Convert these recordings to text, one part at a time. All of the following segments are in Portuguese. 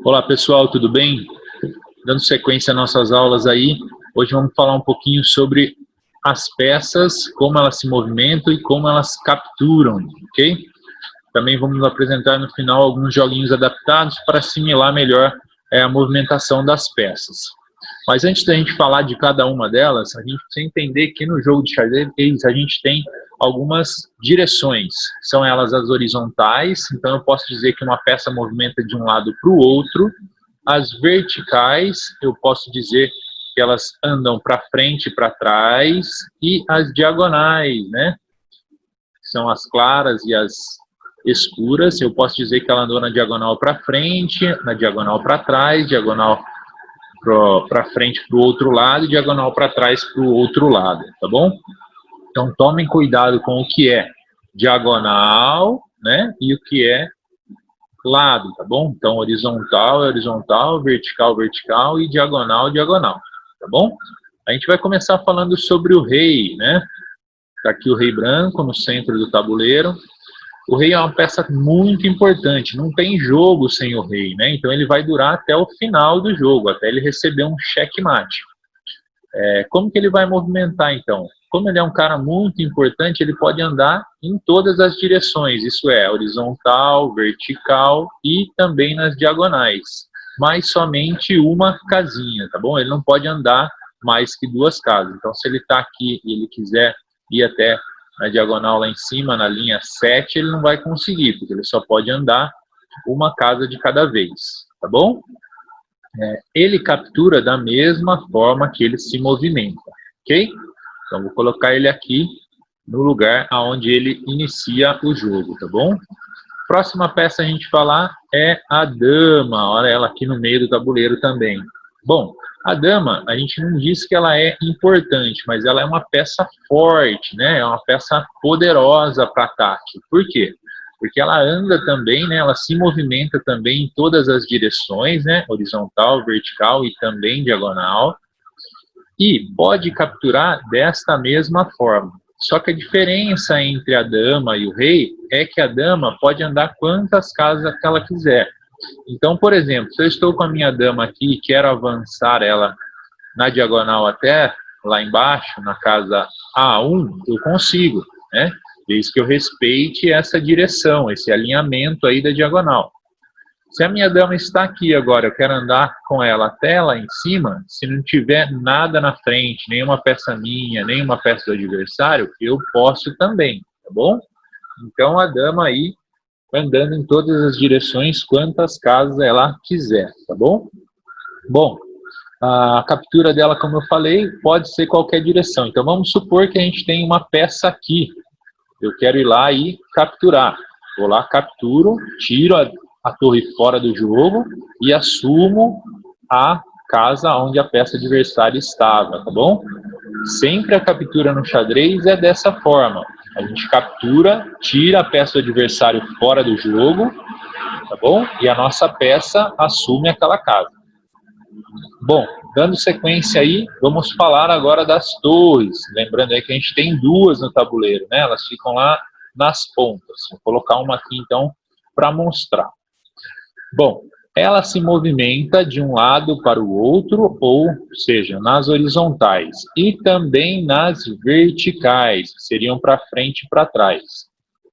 Olá pessoal, tudo bem? Dando sequência às nossas aulas aí, hoje vamos falar um pouquinho sobre as peças, como elas se movimentam e como elas capturam, ok? Também vamos apresentar no final alguns joguinhos adaptados para assimilar melhor a movimentação das peças. Mas antes da gente falar de cada uma delas, a gente precisa entender que no jogo de xadrez a gente tem algumas direções. São elas as horizontais, então eu posso dizer que uma peça movimenta de um lado para o outro. As verticais, eu posso dizer que elas andam para frente e para trás. E as diagonais, né? São as claras e as escuras. Eu posso dizer que ela andou na diagonal para frente, na diagonal para trás, diagonal para frente para o outro lado e diagonal para trás para o outro lado, tá bom? Então tomem cuidado com o que é diagonal, né, e o que é lado, tá bom? Então horizontal é horizontal, vertical, vertical e diagonal, diagonal, tá bom? A gente vai começar falando sobre o rei, né? Tá aqui o rei branco no centro do tabuleiro. O rei é uma peça muito importante, não tem jogo sem o rei, né? Então ele vai durar até o final do jogo, até ele receber um checkmate. Como que ele vai movimentar então? Como ele é um cara muito importante, ele pode andar em todas as direções, isso é, horizontal, vertical e também nas diagonais, mas somente uma casinha, tá bom? Ele não pode andar mais que duas casas. Então se ele está aqui e ele quiser ir até na diagonal lá em cima, na linha 7, ele não vai conseguir, porque ele só pode andar uma casa de cada vez, tá bom? Ele captura da mesma forma que ele se movimenta, ok? Então, vou colocar ele aqui no lugar onde ele inicia o jogo, tá bom? Próxima peça a gente falar é a dama, olha ela aqui no meio do tabuleiro também. Bom, a dama, a gente não diz que ela é importante, mas ela é uma peça forte, né? É uma peça poderosa para ataque. Por quê? Porque ela anda também, né? Ela se movimenta também em todas as direções, né? Horizontal, vertical e também diagonal. E pode capturar desta mesma forma. Só que a diferença entre a dama e o rei é que a dama pode andar quantas casas que ela quiser. Então, por exemplo, se eu estou com a minha dama aqui e quero avançar ela na diagonal até lá embaixo, na casa A1, eu consigo, né? Desde que eu respeite essa direção, esse alinhamento aí da diagonal. Se a minha dama está aqui agora, eu quero andar com ela até lá em cima, se não tiver nada na frente, nenhuma peça minha, nenhuma peça do adversário, eu posso também, tá bom? Então a dama aí andando em todas as direções, quantas casas ela quiser, tá bom? Bom, a captura dela, como eu falei, pode ser qualquer direção. Então vamos supor que a gente tem uma peça aqui. Eu quero ir lá e capturar. Vou lá, capturo, tiro a torre fora do jogo e assumo a casa onde a peça adversária estava, tá bom? Sempre a captura no xadrez é dessa forma. A gente captura, tira a peça do adversário fora do jogo, tá bom? E a nossa peça assume aquela casa. Bom, dando sequência aí, vamos falar agora das torres. Lembrando aí que a gente tem duas no tabuleiro, né? Elas ficam lá nas pontas. Vou colocar uma aqui então para mostrar. Bom, ela se movimenta de um lado para o outro, ou seja, nas horizontais, e também nas verticais, que seriam para frente e para trás.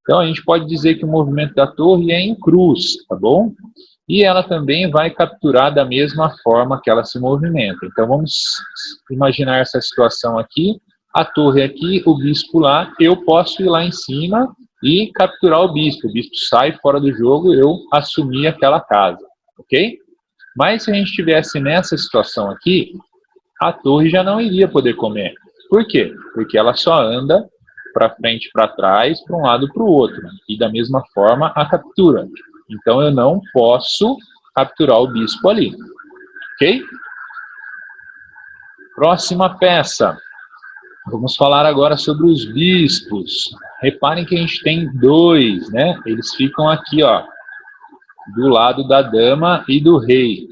Então, a gente pode dizer que o movimento da torre é em cruz, tá bom? E ela também vai capturar da mesma forma que ela se movimenta. Então, vamos imaginar essa situação aqui, a torre aqui, o bispo lá, eu posso ir lá em cima e capturar o bispo sai fora do jogo, eu assumi aquela casa, ok? Mas se a gente estivesse nessa situação aqui, a torre já não iria poder comer. Por quê? Porque ela só anda para frente, para trás, para um lado, para o outro. E da mesma forma a captura. Então eu não posso capturar o bispo ali, ok? Próxima peça. Vamos falar agora sobre os bispos. Reparem que a gente tem dois, né? Eles ficam aqui, ó, do lado da dama e do rei.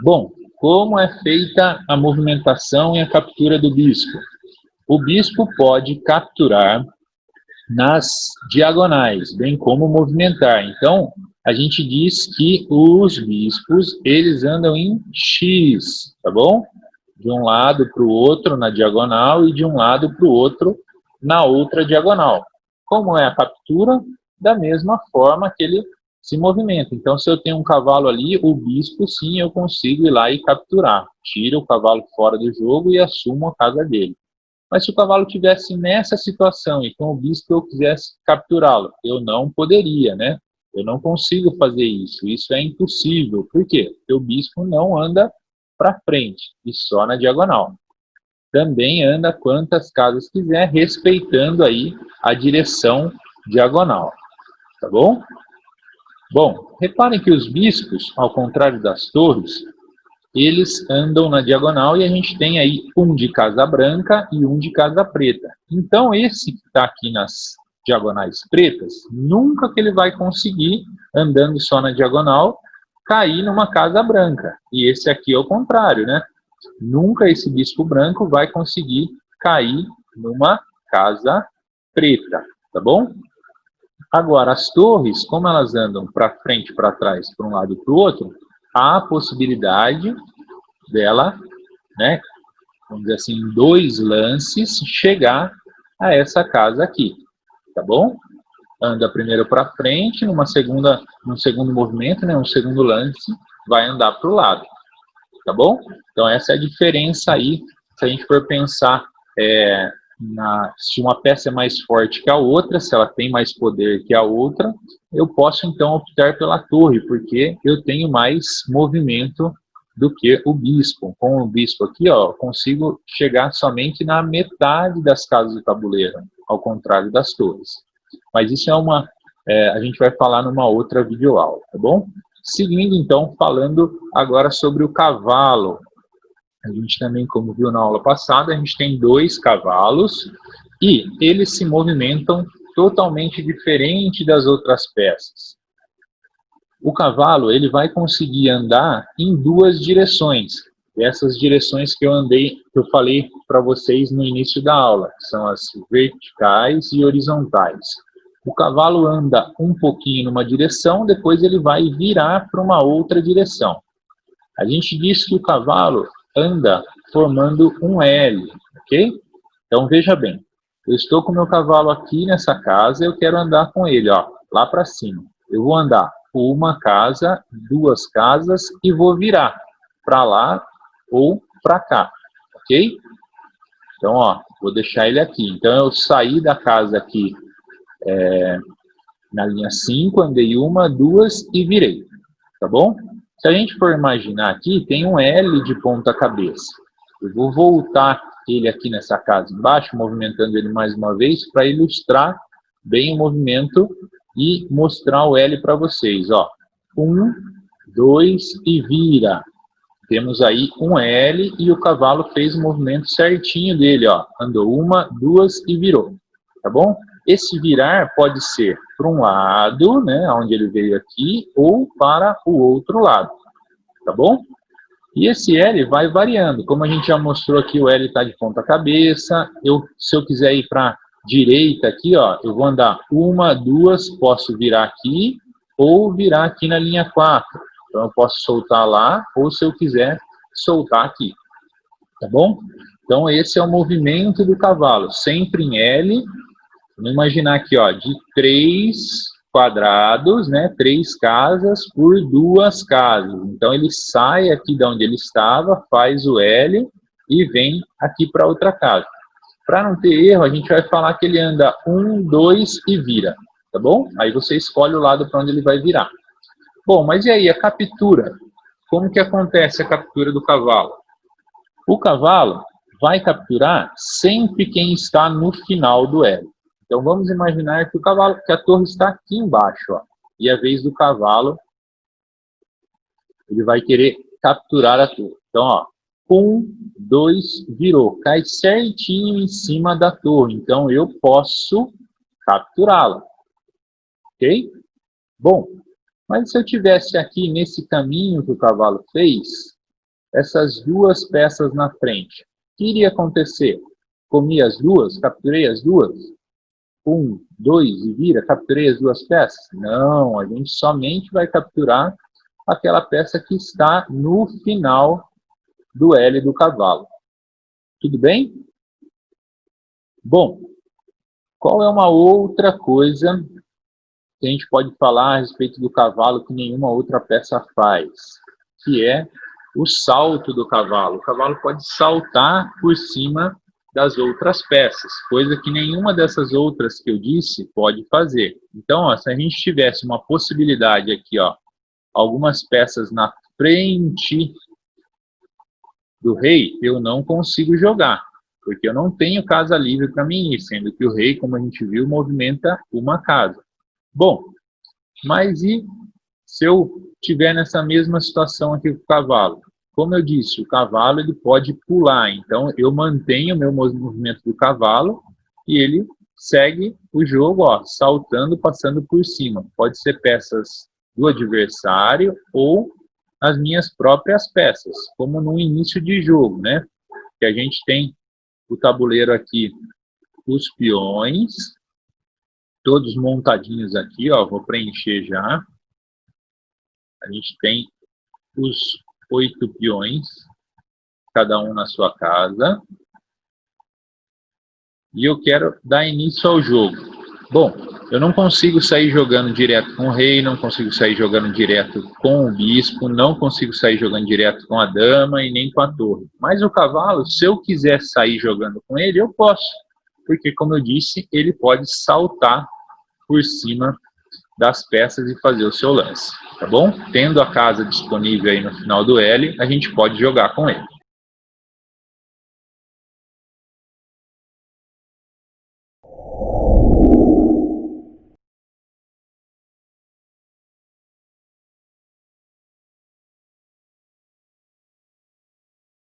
Bom, como é feita a movimentação e a captura do bispo? O bispo pode capturar nas diagonais, bem como movimentar. Então, a gente diz que os bispos, eles andam em X, tá bom? De um lado para o outro na diagonal e de um lado para o outro na outra diagonal. Como é a captura? Da mesma forma que ele se movimenta. Então, se eu tenho um cavalo ali, o bispo, sim, eu consigo ir lá e capturar. Tiro o cavalo fora do jogo e assumo a casa dele. Mas se o cavalo estivesse nessa situação e com o bispo eu quisesse capturá-lo, eu não poderia, né? Eu não consigo fazer isso. Isso é impossível. Por quê? Porque o bispo não anda para frente e só na diagonal. Também anda quantas casas quiser, respeitando aí a direção diagonal. Tá bom? Bom, reparem que os bispos, ao contrário das torres, eles andam na diagonal e a gente tem aí um de casa branca e um de casa preta. Então, esse que está aqui nas diagonais pretas, nunca que ele vai conseguir, andando só na diagonal, cair numa casa branca. E esse aqui é o contrário, né? Nunca esse bispo branco vai conseguir cair numa casa preta, tá bom? Agora, as torres, como elas andam para frente e para trás, para um lado e para o outro, há a possibilidade dela, né, vamos dizer assim, em 2 lances, chegar a essa casa aqui, tá bom? Anda primeiro para frente, num segundo movimento, né, um segundo lance, vai andar para o lado, tá bom? Então, essa é a diferença aí, se a gente for pensar se uma peça é mais forte que a outra, se ela tem mais poder que a outra, eu posso então optar pela torre, porque eu tenho mais movimento do que o bispo. Com o bispo aqui, ó, eu consigo chegar somente na metade das casas do tabuleiro, ao contrário das torres. Mas isso a gente vai falar numa outra videoaula, tá bom? Seguindo então, falando agora sobre o cavalo. A gente também, como viu na aula passada, a gente tem 2 cavalos e eles se movimentam totalmente diferente das outras peças. O cavalo, ele vai conseguir andar em 2 direções. Essas direções que eu falei para vocês no início da aula, que são as verticais e horizontais. O cavalo anda um pouquinho numa direção, depois ele vai virar para uma outra direção. A gente diz que o cavalo anda formando um L, ok? Então, veja bem, eu estou com o meu cavalo aqui nessa casa, eu quero andar com ele, ó, lá para cima. Eu vou andar uma casa, 2 casas e vou virar para lá ou para cá, ok? Então, ó, vou deixar ele aqui. Então, eu saí da casa aqui na linha 5, andei 1, 2 e virei, tá bom? Se a gente for imaginar aqui, tem um L de ponta cabeça. Eu vou voltar ele aqui nessa casa embaixo, movimentando ele mais uma vez, para ilustrar bem o movimento e mostrar o L para vocês. Ó. 1, 2 e vira. Temos aí um L e o cavalo fez o movimento certinho dele. Ó. Andou 1, 2 e virou. Tá bom? Esse virar pode ser para um lado, né, onde ele veio aqui, ou para o outro lado, tá bom? E esse L vai variando, como a gente já mostrou aqui, o L está de ponta cabeça, se eu quiser ir para a direita aqui, ó, eu vou andar 1, 2, posso virar aqui, ou virar aqui na linha 4, então eu posso soltar lá, ou se eu quiser, soltar aqui, tá bom? Então esse é o movimento do cavalo, sempre em L. Vamos imaginar aqui, ó, de 3 quadrados, né, 3 casas por 2 casas. Então, ele sai aqui de onde ele estava, faz o L e vem aqui para outra casa. Para não ter erro, a gente vai falar que ele anda 1, 2 e vira, tá bom? Aí você escolhe o lado para onde ele vai virar. Bom, mas e aí, a captura? Como que acontece a captura do cavalo? O cavalo vai capturar sempre quem está no final do L. Então, vamos imaginar que a torre está aqui embaixo, ó, e a vez do cavalo, ele vai querer capturar a torre. Então, ó, 1, 2, virou, cai certinho em cima da torre. Então, eu posso capturá-la, ok? Bom, mas se eu tivesse aqui nesse caminho que o cavalo fez, essas 2 peças na frente, o que iria acontecer? Comi as 2, capturei as 2? 1, 2 e vira, capturei as duas peças? Não, a gente somente vai capturar aquela peça que está no final do L do cavalo. Tudo bem? Bom, qual é uma outra coisa que a gente pode falar a respeito do cavalo que nenhuma outra peça faz? Que é o salto do cavalo. O cavalo pode saltar por cima das outras peças, coisa que nenhuma dessas outras que eu disse pode fazer. Então, ó, se a gente tivesse uma possibilidade aqui, ó, algumas peças na frente do rei, eu não consigo jogar, porque eu não tenho casa livre para mim ir, sendo que o rei, como a gente viu, movimenta uma casa. Bom, mas e se eu estiver nessa mesma situação aqui com o cavalo? Como eu disse, o cavalo ele pode pular, então eu mantenho o meu movimento do cavalo e ele segue o jogo, ó, saltando, passando por cima. Pode ser peças do adversário ou as minhas próprias peças, como no início de jogo, né? Que a gente tem o tabuleiro aqui, os peões, todos montadinhos aqui, ó, vou preencher já. A gente tem os 8 peões, cada um na sua casa. E eu quero dar início ao jogo. Bom, eu não consigo sair jogando direto com o rei, não consigo sair jogando direto com o bispo, não consigo sair jogando direto com a dama e nem com a torre. Mas o cavalo, se eu quiser sair jogando com ele, eu posso. Porque, como eu disse, ele pode saltar por cima das peças e fazer o seu lance, tá bom? Tendo a casa disponível aí no final do L, a gente pode jogar com ele.